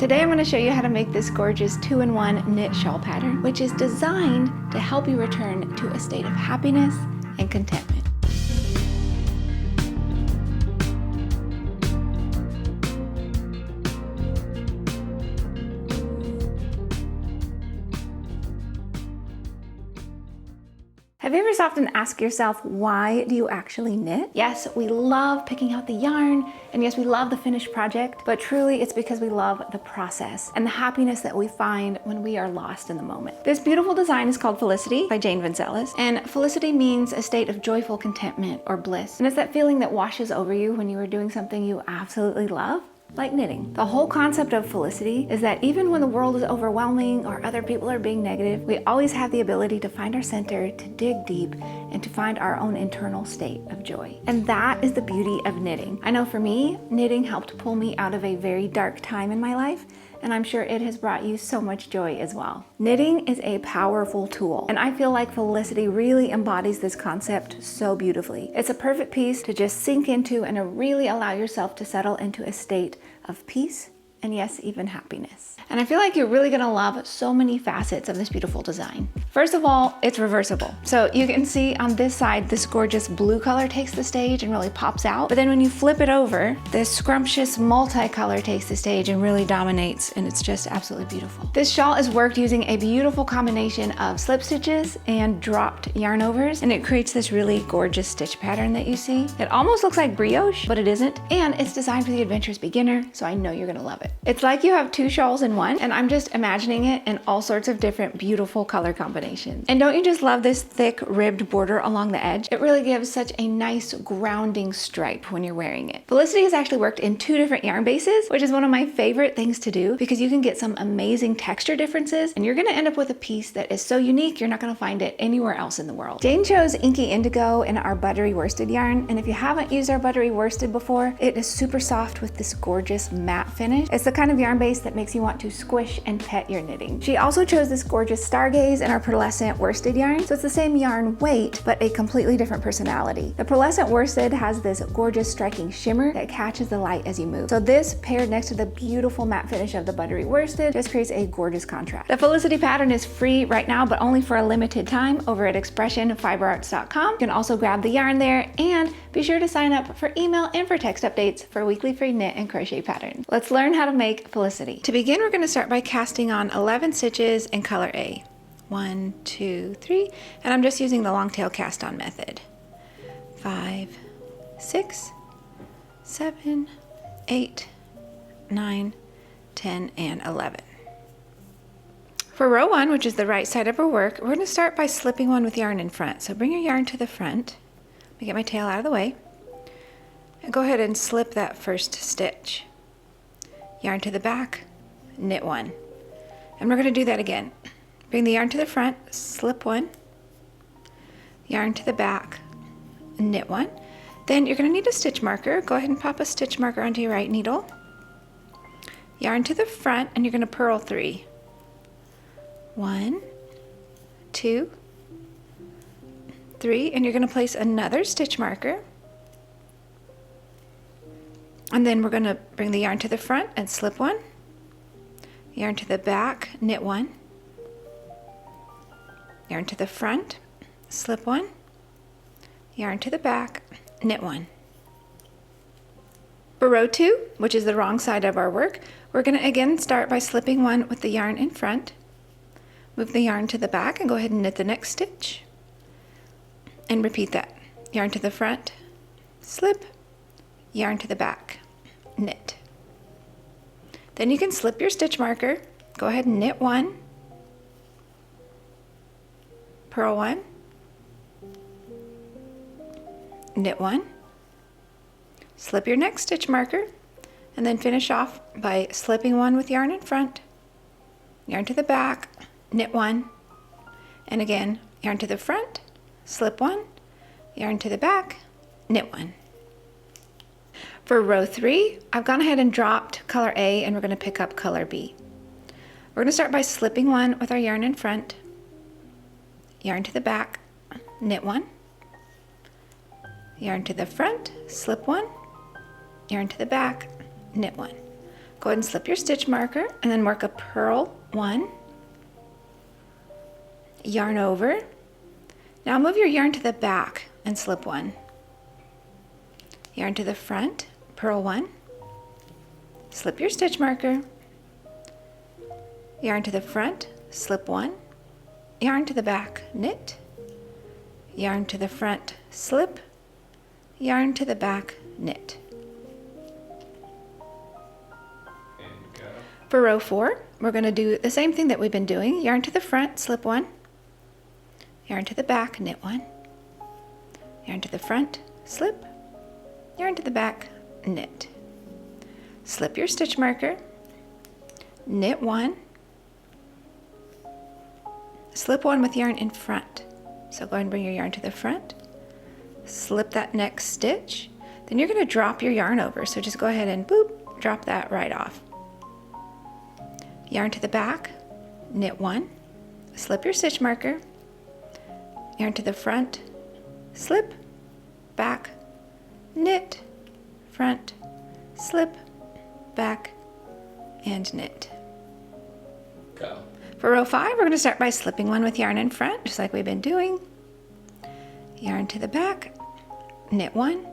Today I'm going to show you how to make this gorgeous 2-in-1 knit shawl pattern, which is designed to help you return to a state of happiness and contentment. Have you ever often asked yourself, why do you actually knit? Yes, we love picking out the yarn, and yes, we love the finished project, but truly it's because we love the process and the happiness that we find when we are lost in the moment. This beautiful design is called Felicity by Jane Vanzelis, and Felicity means a state of joyful contentment or bliss. And it's that feeling that washes over you when you are doing something you absolutely love, like knitting. The whole concept of Felicity is that even when the world is overwhelming or other people are being negative, we always have the ability to find our center, to dig deep, and to find our own internal state of joy. And that is the beauty of knitting. I know for me, knitting helped pull me out of a very dark time in my life, and I'm sure it has brought you so much joy as well. Knitting is a powerful tool, and I feel like Felicity really embodies this concept so beautifully. It's a perfect piece to just sink into and to really allow yourself to settle into a state of peace and yes, even happiness. And I feel like you're really gonna love so many facets of this beautiful design. First of all, it's reversible. So you can see on this side, this gorgeous blue color takes the stage and really pops out. But then when you flip it over, this scrumptious multicolor takes the stage and really dominates, and it's just absolutely beautiful. This shawl is worked using a beautiful combination of slip stitches and dropped yarn overs, and it creates this really gorgeous stitch pattern that you see. It almost looks like brioche, but it isn't. And it's designed for the adventurous beginner, so I know you're gonna love it. It's like you have two shawls in one, and I'm just imagining it in all sorts of different beautiful color combinations. And don't you just love this thick ribbed border along the edge? It really gives such a nice grounding stripe when you're wearing it. Felicity has actually worked in 2 different yarn bases, which is one of my favorite things to do because you can get some amazing texture differences, and you're gonna end up with a piece that is so unique, you're not gonna find it anywhere else in the world. Jane chose Inky Indigo in our buttery worsted yarn, and if you haven't used our buttery worsted before, it is super soft with this gorgeous matte finish. It's the kind of yarn base that makes you want to squish and pet your knitting. She also chose this gorgeous Stargaze in our pearlescent worsted yarn, so it's the same yarn weight, but a completely different personality. The pearlescent worsted has this gorgeous striking shimmer that catches the light as you move. So this paired next to the beautiful matte finish of the buttery worsted just creates a gorgeous contrast. The Felicity pattern is free right now, but only for a limited time over at ExpressionFiberArts.com. You can also grab the yarn there, and be sure to sign up for email and for text updates for weekly free knit and crochet patterns. Let's learn how to make Felicity. To begin, we're going to start by casting on 11 stitches in color A. 1, 2, 3, and I'm just using the long tail cast on method. 5, 6, 7, 8, 9, 10, and 11. For row 1, which is the right side of our work, we're going to start by slipping one with yarn in front. So bring your yarn to the front. Let me get my tail out of the way. And go ahead and slip that first stitch. Yarn to the back, knit 1. And we're going to do that again. Bring the yarn to the front, slip 1, yarn to the back, knit 1. Then you're going to need a stitch marker. Go ahead and pop a stitch marker onto your right needle. Yarn to the front, and you're going to purl 3. 1, 2, 3, and you're going to place another stitch marker. And then we're going to bring the yarn to the front and slip 1, yarn to the back, knit 1, yarn to the front, slip 1, yarn to the back, knit 1. For row 2, which is the wrong side of our work, we're going to again start by slipping 1 with the yarn in front, move the yarn to the back, and go ahead and knit the next stitch, and repeat that. Yarn to the front, slip, yarn to the back, knit. Then you can slip your stitch marker, go ahead and knit 1, purl 1, knit 1, slip your next stitch marker, and then finish off by slipping 1 with yarn in front, yarn to the back, knit 1, and again yarn to the front, slip 1, yarn to the back, knit 1. For row 3, I've gone ahead and dropped color A, and we're going to pick up color B. We're going to start by slipping 1 with our yarn in front, yarn to the back, knit 1, yarn to the front, slip 1, yarn to the back, knit 1. Go ahead and slip your stitch marker and then work a purl 1, yarn over. Now move your yarn to the back and slip 1. Yarn to the front, purl 1, slip your stitch marker, yarn to the front, slip 1, yarn to the back, knit, yarn to the front, slip, yarn to the back, knit. For row 4, we're going to do the same thing that we've been doing. Yarn to the front, slip 1, yarn to the back, knit 1, yarn to the front, slip, yarn to the back, knit. Slip your stitch marker, knit 1, slip 1 with yarn in front. So go ahead and bring your yarn to the front, slip that next stitch, then you're going to drop your yarn over. So just go ahead and boop, drop that right off. Yarn to the back, knit 1, slip your stitch marker, yarn to the front, slip, back, knit, front, slip, back, and knit. Go. For row 5, we're going to start by slipping 1 with yarn in front, just like we've been doing. Yarn to the back, knit 1,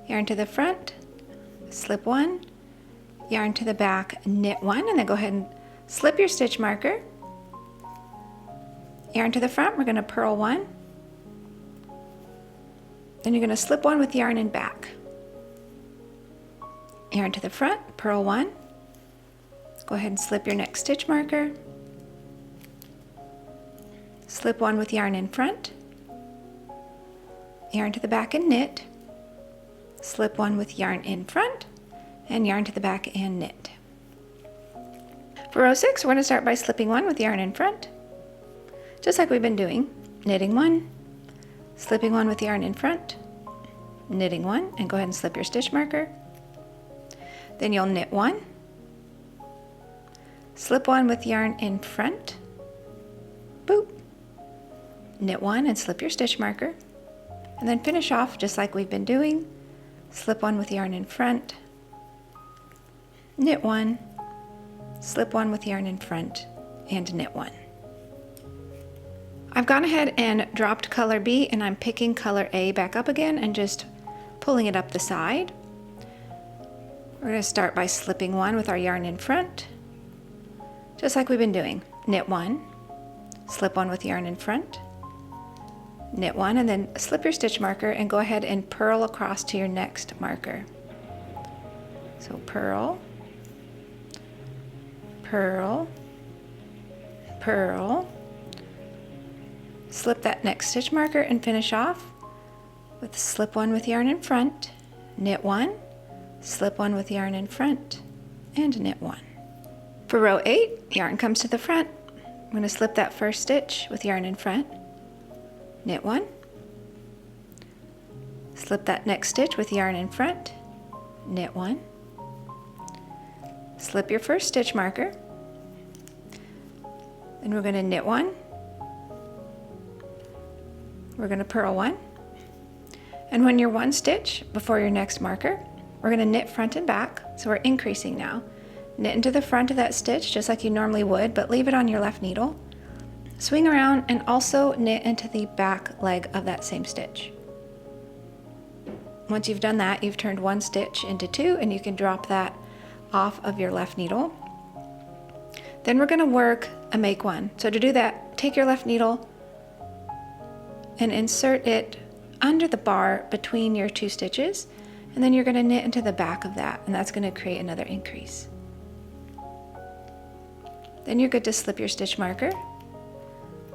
yarn to the front, slip 1, yarn to the back, knit 1, and then go ahead and slip your stitch marker. Yarn to the front, we're going to purl 1. Then you're going to slip 1 with yarn in back. Yarn to the front, purl 1. Go ahead and slip your next stitch marker. Slip 1 with yarn in front. Yarn to the back and knit. Slip 1 with yarn in front. And yarn to the back and knit. For row 6, we're going to start by slipping 1 with yarn in front, just like we've been doing. Knitting 1, slipping 1 with yarn in front, knitting 1, and go ahead and slip your stitch marker. Then you'll knit 1, slip 1 with yarn in front, boop, knit 1 and slip your stitch marker, and then finish off just like we've been doing. Slip 1 with yarn in front, knit 1, slip 1 with yarn in front, and knit 1. I've gone ahead and dropped color B, and I'm picking color A back up again and just pulling it up the side. We're going to start by slipping 1 with our yarn in front, just like we've been doing. Knit 1, slip 1 with yarn in front, knit 1, and then slip your stitch marker and go ahead and purl across to your next marker. So purl, purl, purl, slip that next stitch marker and finish off with slip 1 with yarn in front, knit 1, slip 1 with yarn in front, and knit 1. For row 8, yarn comes to the front. I'm going to slip that first stitch with yarn in front, knit 1, slip that next stitch with yarn in front, knit 1, slip your first stitch marker, and we're going to knit 1, we're going to purl 1, and when you're 1 stitch before your next marker, we're going to knit front and back, so we're increasing now. Knit into the front of that stitch just like you normally would, but leave it on your left needle. Swing around and also knit into the back leg of that same stitch. Once you've done that, you've turned 1 stitch into 2, and you can drop that off of your left needle. Then we're going to work a make 1. So to do that, take your left needle and insert it under the bar between your 2 stitches, and then you're going to knit into the back of that, and that's going to create another increase. Then you're good to slip your stitch marker,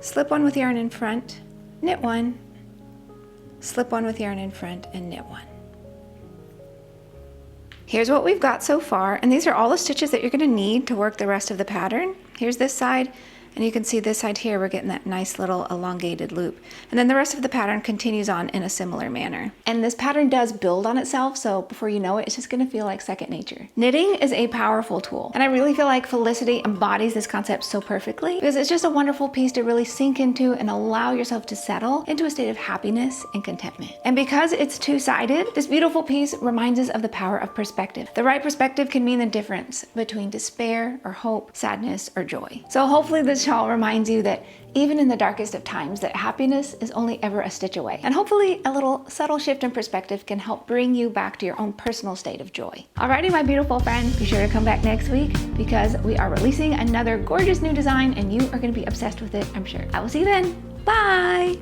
slip 1 with yarn in front, knit 1, slip 1 with yarn in front, and knit 1. Here's what we've got so far, and these are all the stitches that you're going to need to work the rest of the pattern. Here's this side, And you can see this side here, we're getting that nice little elongated loop. And then the rest of the pattern continues on in a similar manner. And this pattern does build on itself, so before you know it, it's just gonna feel like second nature. Knitting is a powerful tool, and I really feel like Felicity embodies this concept so perfectly, because it's just a wonderful piece to really sink into and allow yourself to settle into a state of happiness and contentment. And because it's two-sided, this beautiful piece reminds us of the power of perspective. The right perspective can mean the difference between despair or hope, sadness or joy. So hopefully this shawl reminds you that even in the darkest of times, that happiness is only ever a stitch away. And hopefully a little subtle shift in perspective can help bring you back to your own personal state of joy. Alrighty, my beautiful friend, be sure to come back next week because we are releasing another gorgeous new design and you are gonna be obsessed with it, I'm sure. I will see you then. Bye.